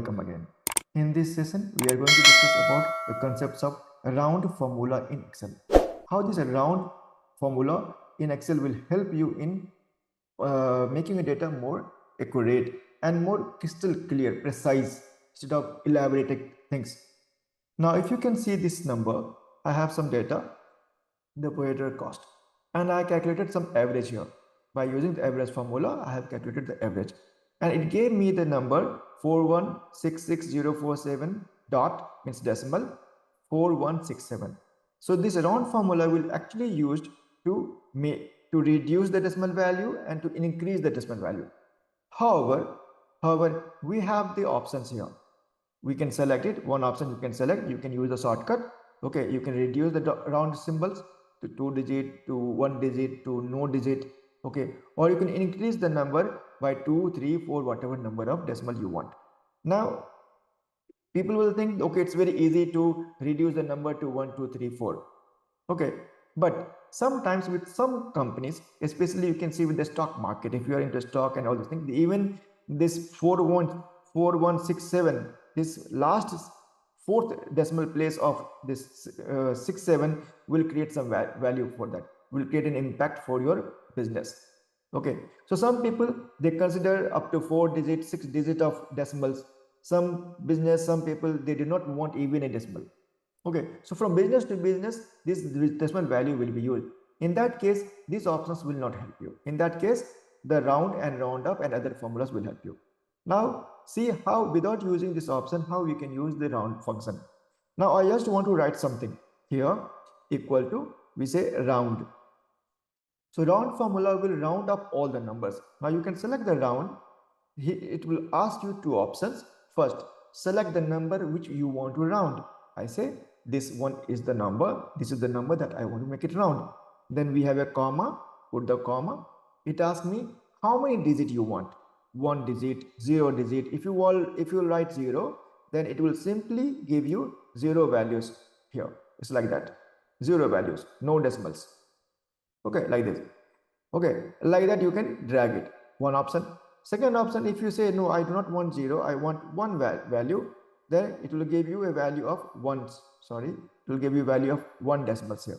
welcome again. In this session, we are going to discuss about the concepts of round formula in Excel. How this round formula in Excel will help you in making your data more accurate and more crystal clear, precise, instead of elaborated things. Now, if you can see this number, I have some data, the per cost, and I calculated some average here. By using the average formula, I have calculated the average, and it gave me the number 4166047 dot means decimal 4167. So this round formula will actually used to reduce the decimal value and to increase the decimal value. However, we have the options here. We can select it. One option you can select. You can use the shortcut. Okay, you can reduce the round symbols to 2 digit, to 1 digit, to no digit. Okay, or you can increase the number by 2, 3, 4, whatever number of decimal you want. Now, people will think, okay, it's very easy to reduce the number to 1, 2, 3, 4. Okay, but sometimes with some companies, especially you can see with the stock market, if you are into stock and all those things, even this 4167, this last fourth decimal place of this 67 will create some value for that, will create an impact for your business. Okay, so some people, they consider up to 4 digit, 6 digit of decimals. Some business, some people, they do not want even a decimal. Okay, so from business to business, this decimal value will be used. In that case, these options will not help you. In that case, the round and round up and other formulas will help you. Now, see how without using this option, how you can use the round function. Now, I just want to write something here equal to, we say round. So round formula will round up all the numbers. Now you can select the round. It will ask you two options. First, select the number which you want to round. I say this one is the number. This is the number that I want to make it round. Then we have a comma. Put the comma. It asks me how many digits you want. 1 digit, 0 digit. If you write 0, then it will simply give you 0 values here. It's like that. 0 values, no decimals. Okay, like this. Okay, like that you can drag it. One option. Second option, if you say no, I do not want 0, I want one value, then it will give you a value of 1. Sorry, it will give you value of 1 decimals here.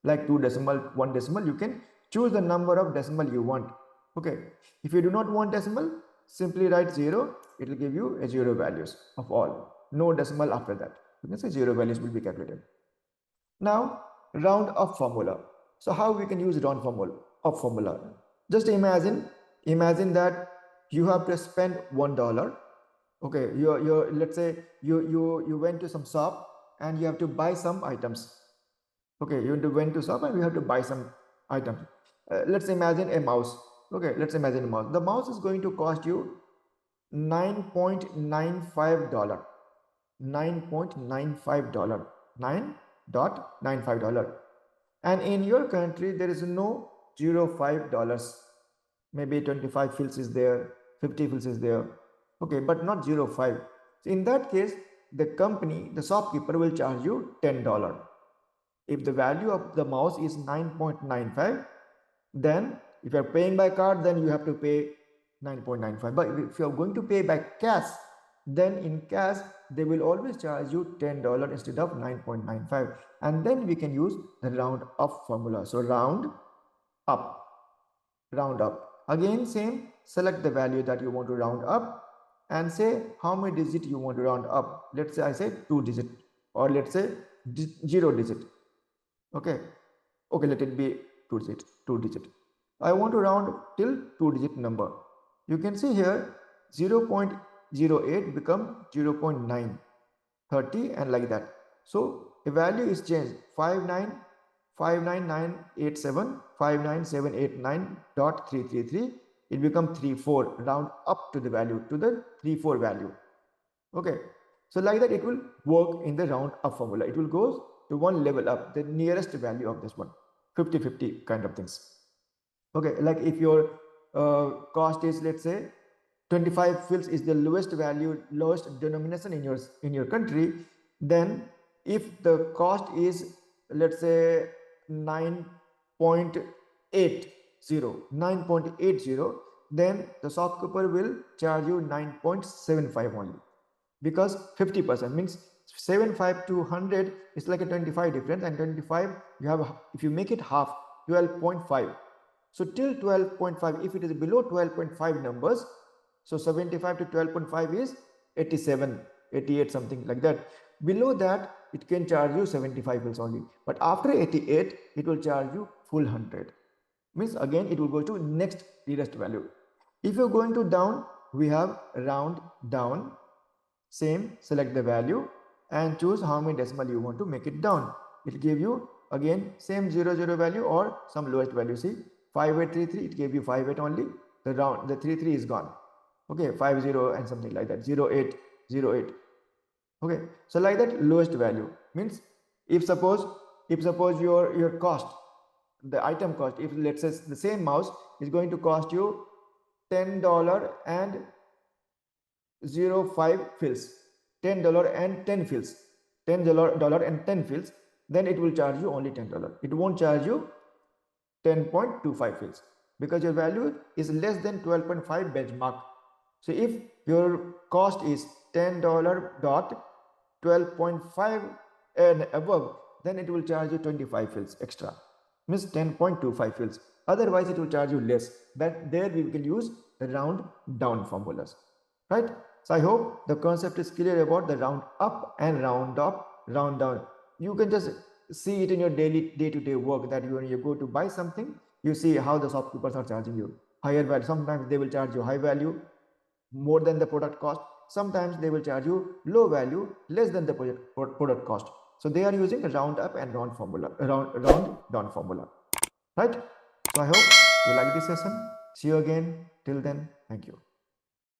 Like 2 decimal, 1 decimal, you can choose the number of decimal you want. Okay, if you do not want decimal, simply write 0. It will give you a 0 values of all. No decimal after that. You can say 0 values will be calculated. Now, round up formula. So how we can use round formula? Just imagine that you have to spend $1. Okay, let's say you went to some shop and you have to buy some items. Okay, you went to shop and you have to buy some items. Let's imagine a mouse. Okay, let's imagine a mouse. The mouse is going to cost you $9.95. $9.95. $9.95. And in your country, there is no $0.5. Maybe 25 fils is there, 50 fils is there. Okay, but not 0.5. So in that case, the company, the shopkeeper will charge you $10. If the value of the mouse is 9.95, then if you are paying by card, then you have to pay 9.95. But if you are going to pay by cash, then in cash they will always charge you $10 instead of 9.95, and then we can use the round up formula. So round up. Again, same, select the value that you want to round up and say how many digit you want to round up. Let's say I say 2 digit, or let's say 0 digit. Okay, let it be 2 digit. I want to round till 2 digit number. You can see here 0.08 become 0.9, 30, and like that. So a value is changed, 5959987, 59789.333. It become 34. Round up to the value, to the 34 value. Okay, so like that it will work in the round up formula. It will go to one level up, the nearest value of this one, 50-50 kind of things. Okay, like if your cost is, let's say 25 fils is the lowest value, lowest denomination in your country, then if the cost is, let's say 9.80, then the shopkeeper will charge you 9.75 only. because 50% means 75 to 100 is like a 25 difference, and 25 you have, if you make it half, 12.5. So till 12.5, if it is below 12.5 numbers, so 75 to 12.5 is 87, 88, something like that. Below that, it can charge you 75 bills only. But after 88, it will charge you full 100. Means again, it will go to next nearest value. If you're going to down, we have round down. Same, select the value and choose how many decimal you want to make it down. It will give you again same 00 value or some lowest value. See, 5833, it gave you 58 only. The 33 is gone. Okay, 50 and something like that, 0808. Okay, so like that, lowest value means if suppose your cost, the item cost, if let's say the same mouse is going to cost you $10 and 05 fills, $10 and 10 fills, $10 and 10 fills, then it will charge you only $10. It won't charge you 10.25 fills because your value is less than 12.5 benchmark. So if your cost is $10 dot 12.5 and above, then it will charge you 25 fills extra, means 10.25 fills. Otherwise it will charge you less. That there we can use the round down formulas, right? So I hope the concept is clear about the round up and round up, round down. You can just see it in your daily day-to-day work, that when you go to buy something, you see how the shopkeepers are charging you higher value. Sometimes they will charge you high value, more than the product cost. Sometimes they will charge you low value, less than the product cost. So they are using a round up and round formula, round down formula, right? So I hope you like this session. See you again. Till then, thank you.